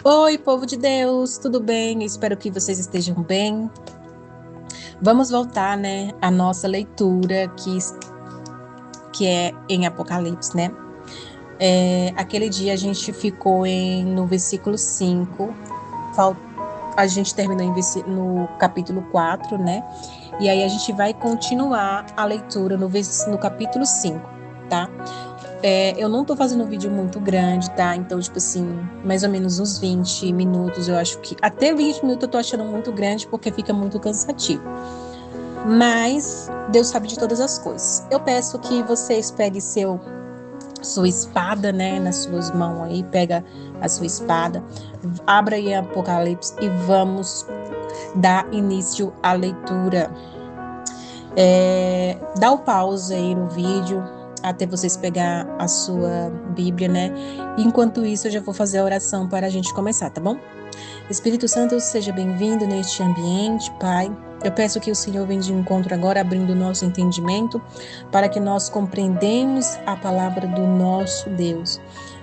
Oi, povo de Deus, tudo bem? Eu espero que vocês estejam bem. Vamos voltar, né, à nossa leitura que é em Apocalipse, né? Aquele dia a gente ficou no versículo 5, a gente terminou no capítulo 4, né? E aí a gente vai continuar a leitura no capítulo 5, tá? Eu não tô fazendo um vídeo muito grande, tá? Então, tipo assim, mais ou menos uns 20 minutos, eu acho que até 20 minutos eu tô achando muito grande porque fica muito cansativo. Mas Deus sabe de todas as coisas. Eu peço que vocês peguem sua espada, né, nas suas mãos aí, pega a sua espada, abra aí Apocalipse e vamos dar início à leitura. Dá o pause aí no vídeo até vocês pegar a sua Bíblia, né? Enquanto isso, eu já vou fazer a oração para a gente começar, tá bom? Espírito Santo, seja bem-vindo neste ambiente, Pai. Eu peço que o Senhor venha de encontro agora, abrindo o nosso entendimento, para que nós compreendamos a palavra do nosso Deus.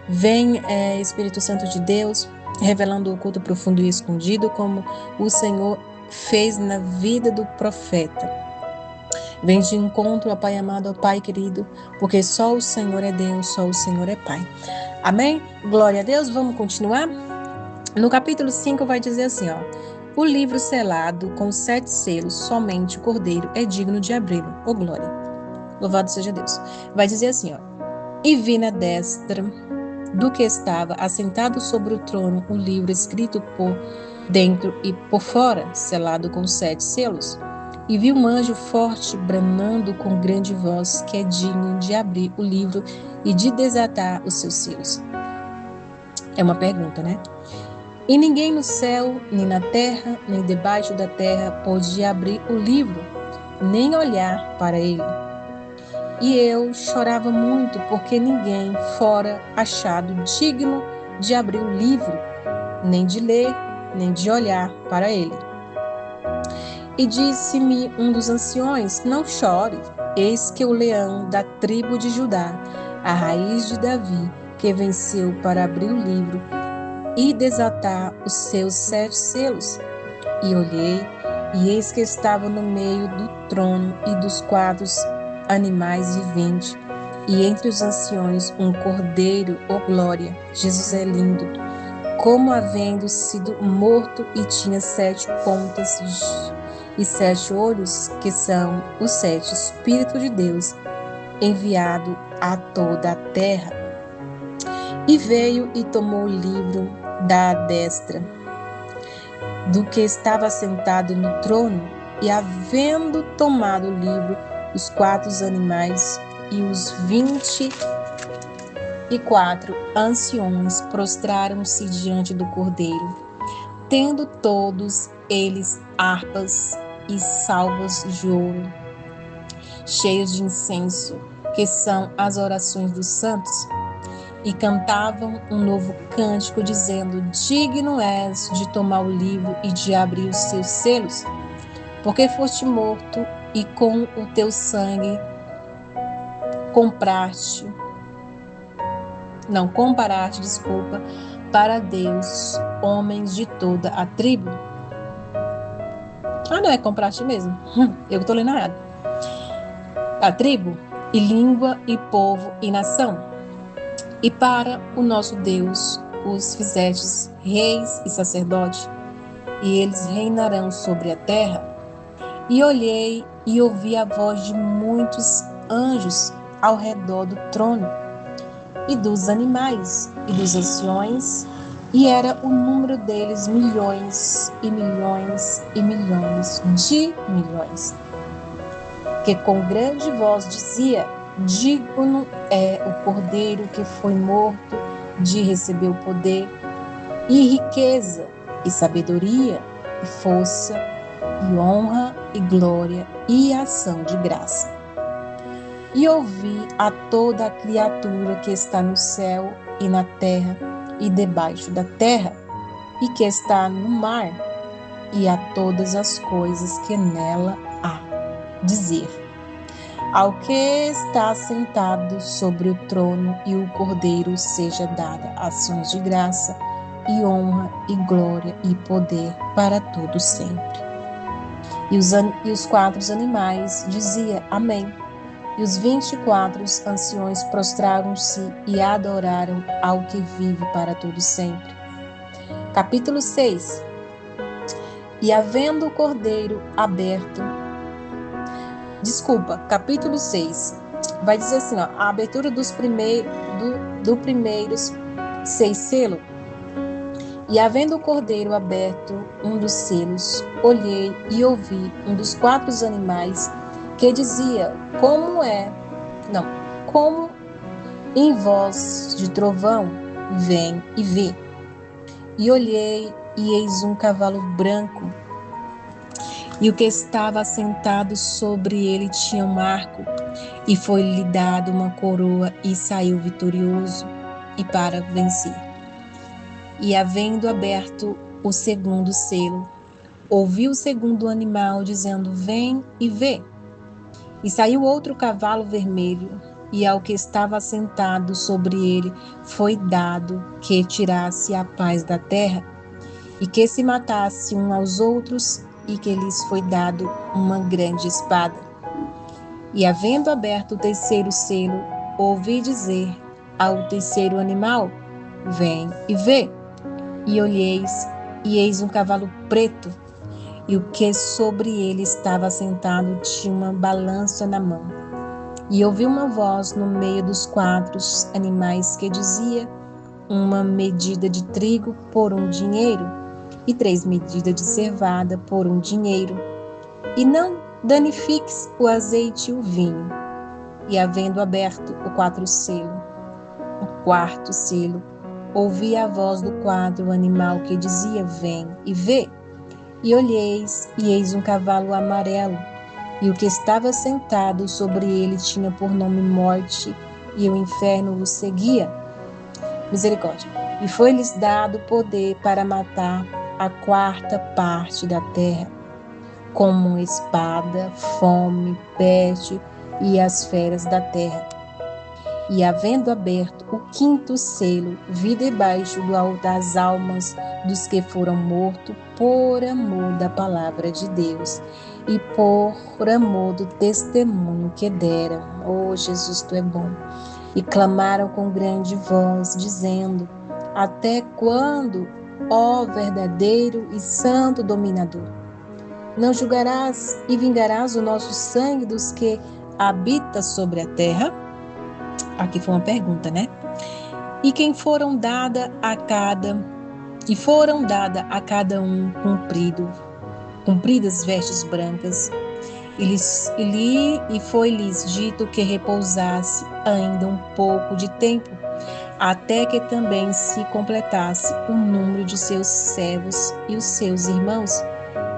Vem, Espírito Santo de Deus, revelando o oculto profundo e escondido, como o Senhor fez na vida do profeta. Vem de encontro, ó Pai amado, ó Pai querido, porque só o Senhor é Deus, só o Senhor é Pai. Amém? Glória a Deus, vamos continuar? No capítulo 5 vai dizer assim, ó: o livro selado com 7 selos, somente o Cordeiro é digno de abri-lo. Ô glória! Louvado seja Deus. Vai dizer assim, ó: e vi na destra do que estava assentado sobre o trono um livro escrito por dentro e por fora, selado com 7 selos. E vi um anjo forte bramando com grande voz, que é digno de abrir o livro e de desatar os seus selos. É uma pergunta, né? E ninguém no céu, nem na terra, nem debaixo da terra pôde abrir o livro, nem olhar para ele. E eu chorava muito, porque ninguém fora achado digno de abrir o livro, nem de ler, nem de olhar para ele. E disse-me um dos anciões: não chore, eis que o leão da tribo de Judá, a raiz de Davi, que venceu para abrir o livro e desatar os seus 7 selos. E olhei, e eis que estava no meio do trono e dos 4 animais viventes, e entre os anciões um cordeiro, ô glória. Jesus é lindo, como havendo sido morto, e tinha 7 pontas e 7 olhos, que são os 7 Espíritos de Deus, enviado a toda a terra. E veio e tomou o livro da destra do que estava sentado no trono, e havendo tomado o livro, os 4 animais e os 24 anciões prostraram-se diante do Cordeiro, tendo todos eles harpas e salvas de ouro, cheios de incenso, que são as orações dos santos, e cantavam um novo cântico, dizendo: digno és de tomar o livro e de abrir os seus selos, porque foste morto e com o teu sangue comparaste, para Deus homens de toda a tribo. Não é compraste mesmo? Eu estou lendo errado. A tribo, e língua, e povo, e nação. E para o nosso Deus os fizestes reis e sacerdotes, e eles reinarão sobre a terra. E olhei e ouvi a voz de muitos anjos ao redor do trono, e dos animais, e dos anciões, e era o número deles milhões e milhões e milhões de milhões, que com grande voz dizia: digno é o Cordeiro que foi morto de receber o poder, e riqueza, e sabedoria, e força, e honra, e glória, e ação de graça. E ouvi a toda a criatura que está no céu e na terra e debaixo da terra, e que está no mar, e a todas as coisas que nela há, dizer: ao que está sentado sobre o trono e o Cordeiro seja dada ações de graça e honra e glória e poder para todos sempre. E os 4 animais diziam amém. E os 24 anciões prostraram-se e adoraram ao que vive para todos sempre. Capítulo 6. E havendo o cordeiro aberto, capítulo 6, vai dizer assim, ó, a abertura dos primeiros 6 selos. E havendo o cordeiro aberto um dos selos, olhei e ouvi um dos 4 animais que dizia, como em voz de trovão, vem e vê. E olhei, e eis um cavalo branco, e o que estava assentado sobre ele tinha um arco, e foi-lhe dado uma coroa, e saiu vitorioso, e para vencer. E havendo aberto o segundo selo, ouvi o segundo animal dizendo, vem e vê. E saiu outro cavalo vermelho, e ao que estava assentado sobre ele foi dado que tirasse a paz da terra, e que se matasse uns aos outros, e que lhes foi dado uma grande espada. E havendo aberto o terceiro selo, ouvi dizer ao terceiro animal, vem e vê. E olheis, e eis um cavalo preto, e o que sobre ele estava assentado tinha uma balança na mão. E ouvi uma voz no meio dos 4 animais que dizia, uma medida de trigo por um dinheiro, e 3 medidas de cevada por um dinheiro. E não danifiques o azeite e o vinho. E havendo aberto o quarto selo, ouvi a voz do 4 animal que dizia, vem e vê. E olheis, e eis um cavalo amarelo, e o que estava sentado sobre ele tinha por nome Morte, e o inferno o seguia. Misericórdia. E foi-lhes dado poder para matar a 4ª parte da terra, como espada, fome, peste e as feras da terra. E havendo aberto o 5º selo, vi debaixo do altar as almas dos que foram mortos por amor da palavra de Deus e por amor do testemunho que deram. Oh, Jesus, tu é bom. E clamaram com grande voz, dizendo, até quando, ó verdadeiro e santo dominador? Não julgarás e vingarás o nosso sangue dos que habitam sobre a terra? Aqui foi uma pergunta, né? E foram dada a cada um compridas vestes brancas, e foi-lhes dito que repousasse ainda um pouco de tempo, até que também se completasse o número de seus servos e os seus irmãos,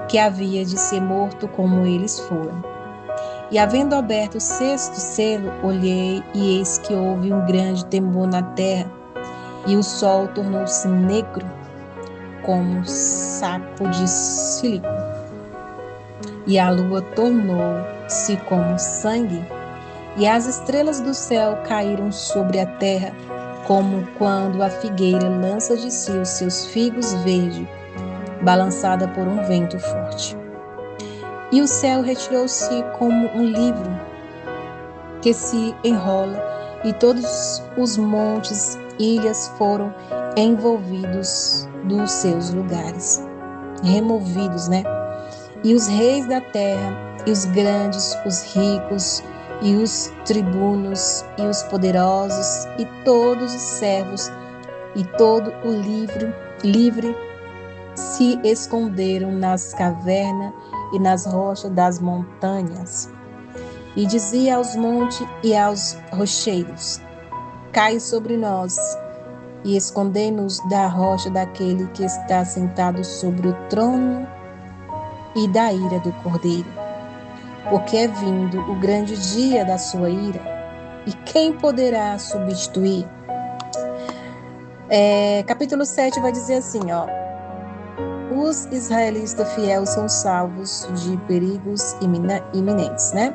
que havia de ser morto como eles foram. E havendo aberto o 6º selo, olhei, e eis que houve um grande temor na terra, e o sol tornou-se negro, como saco de sílico, e a lua tornou-se como sangue, e as estrelas do céu caíram sobre a terra, como quando a figueira lança de si os seus figos verdes, balançada por um vento forte. E o céu retirou-se como um livro que se enrola, e todos os montes e ilhas foram envolvidos dos seus lugares, removidos, né? E os reis da terra, e os grandes, os ricos, e os tribunos, e os poderosos, e todos os servos, e todo o livre se esconderam nas cavernas e nas rochas das montanhas. E dizia aos montes e aos rocheiros, cai sobre nós, e escondei-nos da rocha daquele que está sentado sobre o trono e da ira do Cordeiro. Porque é vindo o grande dia da sua ira, e quem poderá substituir? Capítulo 7 vai dizer assim, ó. Os israelitas fiéis são salvos de perigos iminentes, né?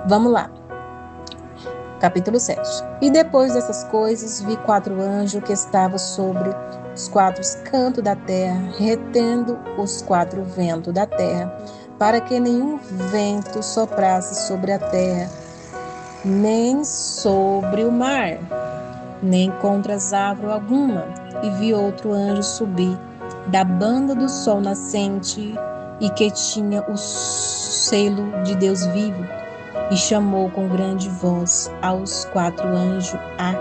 Vamos lá. Capítulo 7. E depois dessas coisas, vi 4 anjos que estavam sobre os 4 cantos da terra, retendo os 4 ventos da terra, para que nenhum vento soprasse sobre a terra, nem sobre o mar, nem contra as árvores alguma. E vi outro anjo subir da banda do sol nascente, e que tinha o selo de Deus vivo, e chamou com grande voz aos 4 anjos, a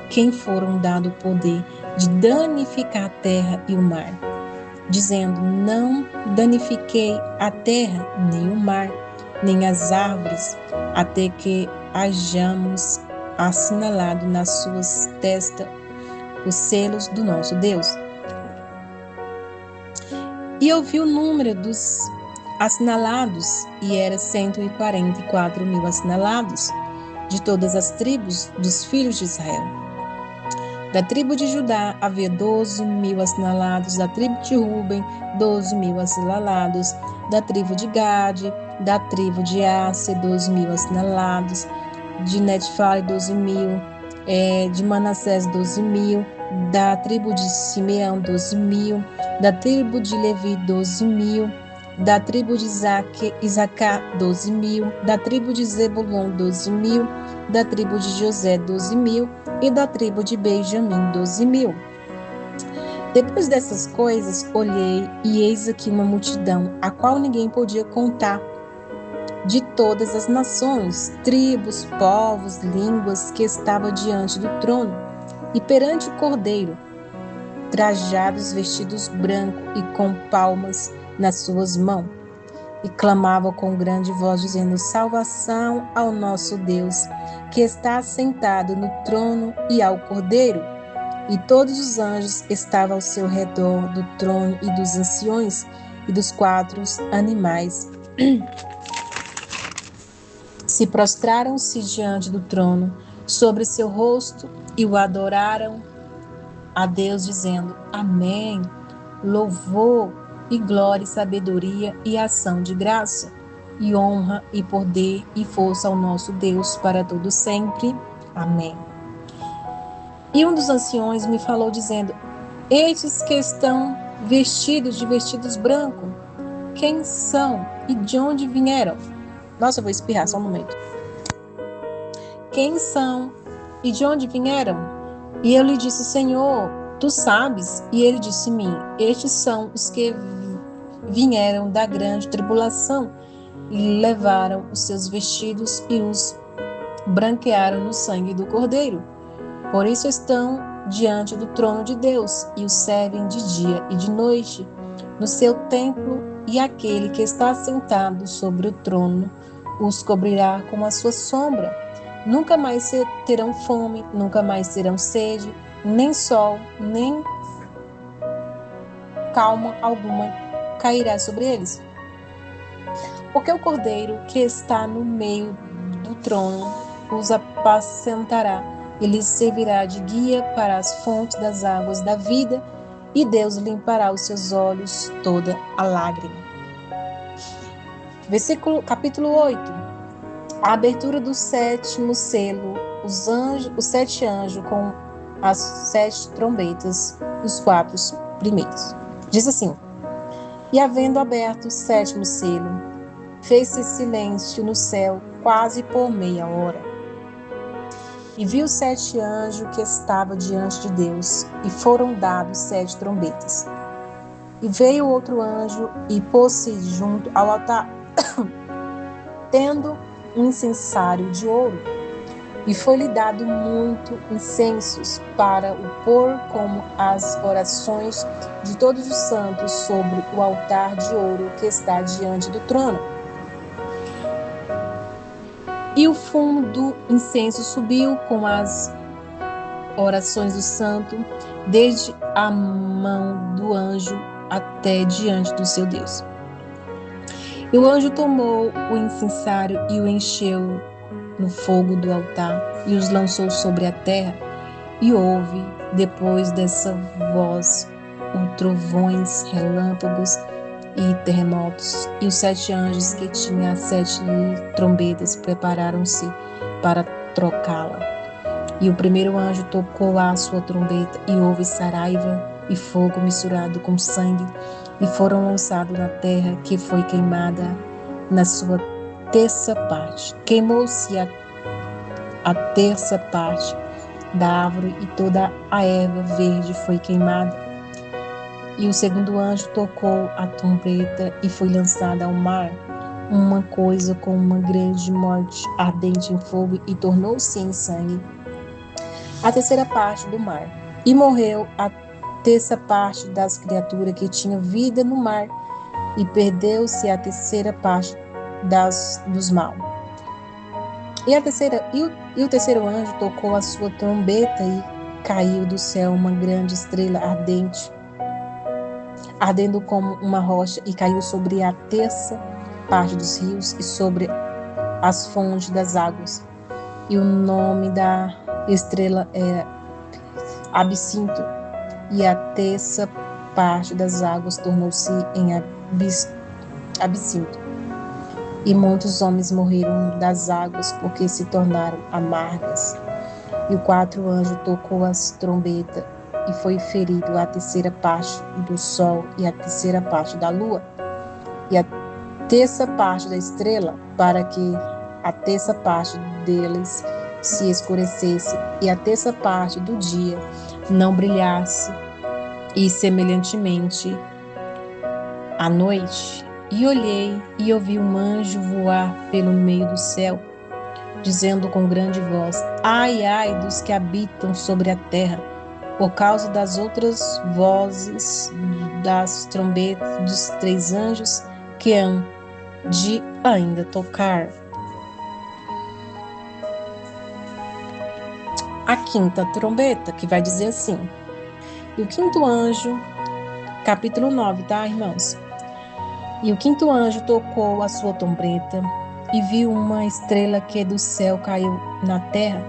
quem foram dado o poder de danificar a terra e o mar, dizendo: não danifiquei a terra, nem o mar, nem as árvores, até que hajamos assinalado nas suas testas os selos do nosso Deus. E eu vi o número dos assinalados, e era 144.000 assinalados, de todas as tribos dos filhos de Israel. Da tribo de Judá havia 12.000 assinalados, da tribo de Ruben, 12.000 assinalados, da tribo de Gade, da tribo de Áser, 12.000 assinalados, de Netfale, 12.000, de Manassés, 12.000, da tribo de Simeão, 12.000, da tribo de Levi, 12.000, da tribo de Isacar, 12.000, da tribo de Zebulon, 12.000, da tribo de José, 12.000, e da tribo de Benjamim, 12.000. Depois dessas coisas, olhei, e eis aqui uma multidão, a qual ninguém podia contar, de todas as nações, tribos, povos, línguas, que estava diante do trono e perante o Cordeiro, trajados, vestidos branco e com palmas nas suas mãos, e clamavam com grande voz, dizendo: salvação ao nosso Deus, que está assentado no trono, e ao Cordeiro. E todos os anjos estavam ao seu redor do trono e dos anciões e dos 4 animais. Se prostraram-se diante do trono, sobre seu rosto, e o adoraram a Deus, dizendo: Amém. Louvor e glória e sabedoria e ação de graça, e honra e poder e força ao nosso Deus para todo sempre. Amém. E um dos anciões me falou, dizendo: estes que estão vestidos de vestidos brancos, quem são e de onde vieram? Nossa, eu vou espirrar, só um momento. Quem são e de onde vieram? E eu lhe disse: Senhor, tu sabes. E ele disse-me: estes são os que vieram da grande tribulação, e levaram os seus vestidos e os branquearam no sangue do Cordeiro. Por isso estão diante do trono de Deus, e o servem de dia e de noite no seu templo, e aquele que está sentado sobre o trono os cobrirá com a sua sombra. Nunca mais terão fome, nunca mais terão sede, nem sol, nem calma alguma cairá sobre eles. Porque o Cordeiro que está no meio do trono os apacentará, e lhes servirá de guia para as fontes das águas da vida, e Deus limpará os seus olhos toda a lágrima. Capítulo 8. A abertura do 7º selo, os 7 anjos com as 7 trombetas, os 4 primeiros. Diz assim: e havendo aberto o 7º selo, fez-se silêncio no céu quase por meia hora. E vi os 7 anjos que estavam diante de Deus, e foram dados 7 trombetas. E veio outro anjo e pôs-se junto ao altar, tendo um incensário de ouro, e foi-lhe dado muito incensos para o pôr como as orações de todos os santos sobre o altar de ouro que está diante do trono. E o fumo do incenso subiu com as orações do santo, desde a mão do anjo até diante do seu Deus. E o anjo tomou o incensário e o encheu no fogo do altar, e os lançou sobre a terra. E houve, depois dessa voz, trovões, relâmpagos e terremotos. E os 7 anjos que tinham as 7 trombetas prepararam-se para trocá-la. E o primeiro anjo tocou a sua trombeta, e houve saraiva, e fogo misturado com sangue, e foram lançados na terra, que foi queimada na sua terça parte. Queimou-se a terça parte da árvore, e toda a erva verde foi queimada. E o segundo anjo tocou a trombeta, e foi lançada ao mar uma coisa com uma grande morte ardente em fogo, e tornou-se em sangue a terceira parte do mar. E morreu a terça parte das criaturas que tinham vida no mar, e perdeu-se a terceira parte dos maus. E o terceiro anjo tocou a sua trombeta, e caiu do céu uma grande estrela ardente, ardendo como uma rocha, e caiu sobre a terça parte dos rios e sobre as fontes das águas. E o nome da estrela era Absinto, e a terça parte das águas tornou-se em absinto. E muitos homens morreram das águas, porque se tornaram amargas. E o quarto anjo tocou as trombetas, e foi ferido a terceira parte do sol, e a terceira parte da lua, e a terça parte da estrela, para que a terça parte deles se escurecesse, e a terça parte do dia não brilhasse, e semelhantemente à noite. E olhei, e ouvi um anjo voar pelo meio do céu, dizendo com grande voz: Ai, ai dos que habitam sobre a terra, por causa das outras vozes das trombetas dos três anjos que hão de ainda tocar. A quinta trombeta, que vai dizer assim. E o quinto anjo, capítulo 9, tá, irmãos? E o quinto anjo tocou a sua trombeta, e viu uma estrela que do céu caiu na terra,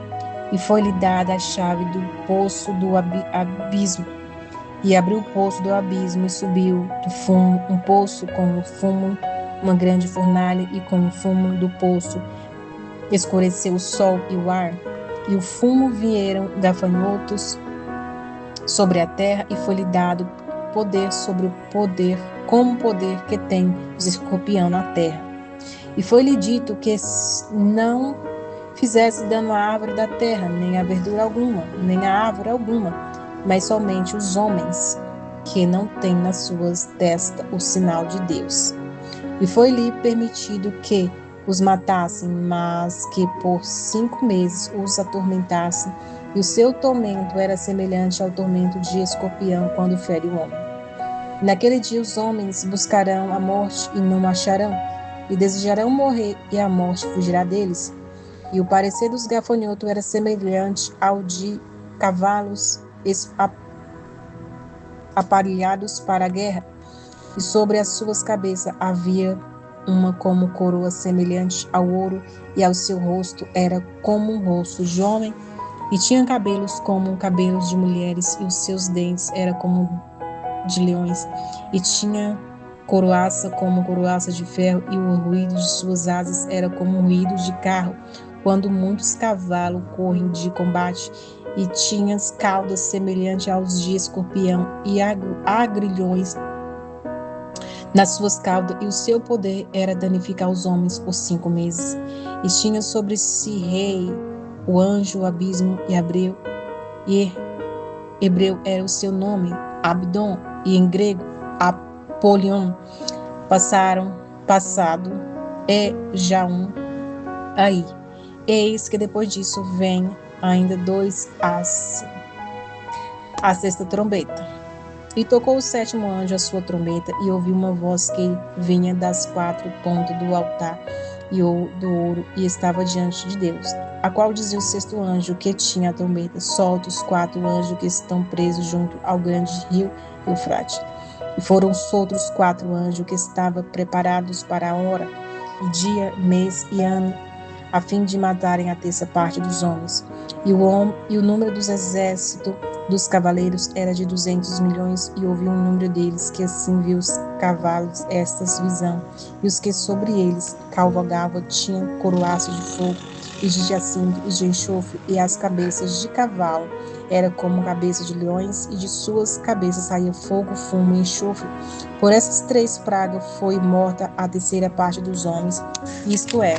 e foi-lhe dada a chave do poço do abismo. E abriu o poço do abismo, e subiu do fumo um poço com o fumo, uma grande fornalha, e com o fumo do poço escureceu o sol e o ar, e o fumo vieram gafanhotos sobre a terra, e foi-lhe dado poder sobre o poder, como o poder que tem os escorpião na terra. E foi-lhe dito que não fizesse dano à árvore da terra, nem a verdura alguma, nem a árvore alguma, mas somente os homens, que não têm nas suas testas o sinal de Deus. E foi-lhe permitido que os matassem, mas que por 5 meses os atormentassem, e o seu tormento era semelhante ao tormento de escorpião quando fere o homem. Naquele dia os homens buscarão a morte e não acharão, e desejarão morrer, e a morte fugirá deles. E o parecer dos gafanhotos era semelhante ao de cavalos aparelhados para a guerra, e sobre as suas cabeças havia uma como coroa semelhante ao ouro, e ao seu rosto era como um rosto de homem, e tinha cabelos como cabelos de mulheres, e os seus dentes eram como de leões, e tinha coroaça como coroaça de ferro, e o ruído de suas asas era como um ruído de carro, quando muitos cavalos correm de combate, e tinha caudas semelhantes aos de escorpião, e agrilhões nas suas caudas, e o seu poder era danificar os homens por 5 meses. E tinha sobre si rei, o anjo, o abismo, e hebreu era o seu nome, Abdon, e em grego, Apolion. Passado, é já aí. Eis que depois disso vem ainda 2 assim. A sexta trombeta. E tocou o sétimo anjo a sua trombeta, e ouviu uma voz que vinha das 4 pontas do altar e do ouro, e estava diante de Deus, a qual dizia o sexto anjo que tinha a trombeta: solta os 4 anjos que estão presos junto ao grande rio Eufrate. E foram soltos os 4 anjos que estavam preparados para a hora, e dia, mês e ano, a fim de matarem a terça parte dos homens. E o número dos exércitos dos cavaleiros era de 200 milhões, e houve um número deles que assim viu os cavalos estas visão, e os que sobre eles cavalgavam tinham coroaças de fogo, e de jacinto, e de enxofre, e as cabeças de cavalo era como cabeça de leões, e de suas cabeças saía fogo, fumo e enxofre. Por essas 3 pragas foi morta a terceira parte dos homens, isto é,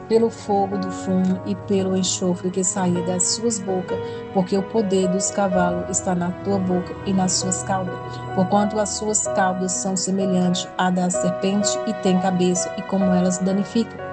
pelo fogo do fumo e pelo enxofre que saía das suas bocas, porque o poder dos cavalos está na tua boca e nas suas caudas, porquanto as suas caudas são semelhantes à da serpente e têm cabeça, e como elas danificam.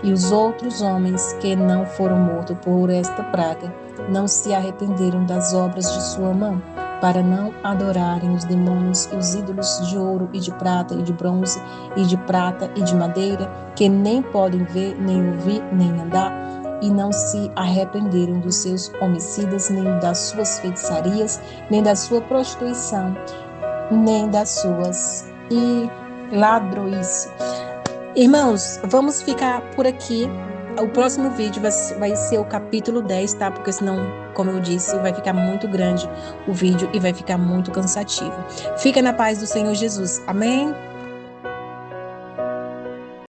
E os outros homens que não foram mortos por esta praga não se arrependeram das obras de sua mão, para não adorarem os demônios e os ídolos de ouro e de prata e de bronze e de prata e de madeira, que nem podem ver, nem ouvir, nem andar, e não se arrependeram dos seus homicidas, nem das suas feitiçarias, nem da sua prostituição, nem das suas ladroices. Irmãos, vamos ficar por aqui. O próximo vídeo vai ser o capítulo 10, tá? Porque senão, como eu disse, vai ficar muito grande o vídeo e vai ficar muito cansativo. Fica na paz do Senhor Jesus. Amém?